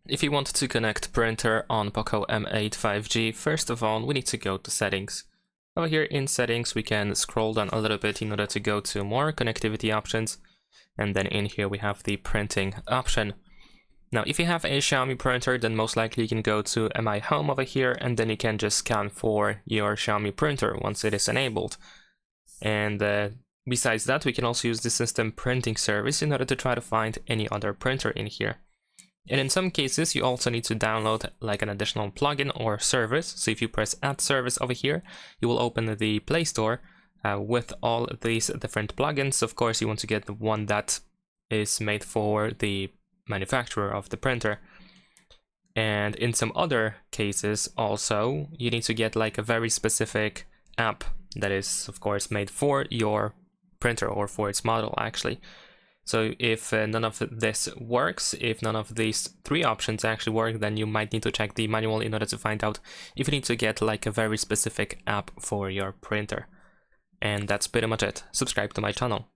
If you want to connect printer on POCO M8 5G, first of all, we need to go to settings. Over here in settings, we can scroll down a little bit in order to go to more connectivity options. And then in here, we have the printing option. Now, if you have a Xiaomi printer, then most likely you can go to Mi Home over here, and then you can just scan for your Xiaomi printer once it is enabled. And besides that, we can also use the system printing service in order to try to find any other printer in here. And in some cases, you also need to download like an additional plugin or service. So if you press Add Service over here, you will open the Play Store with all these different plugins. Of course, you want to get the one that is made for the manufacturer of the printer. And in some other cases also, you need to get like a very specific app that is, of course, made for your printer or for its model actually. So if none of this works, if none of these three options actually work, then you might need to check the manual in order to find out if you need to get like a very specific app for your printer. And that's pretty much it. Subscribe to my channel.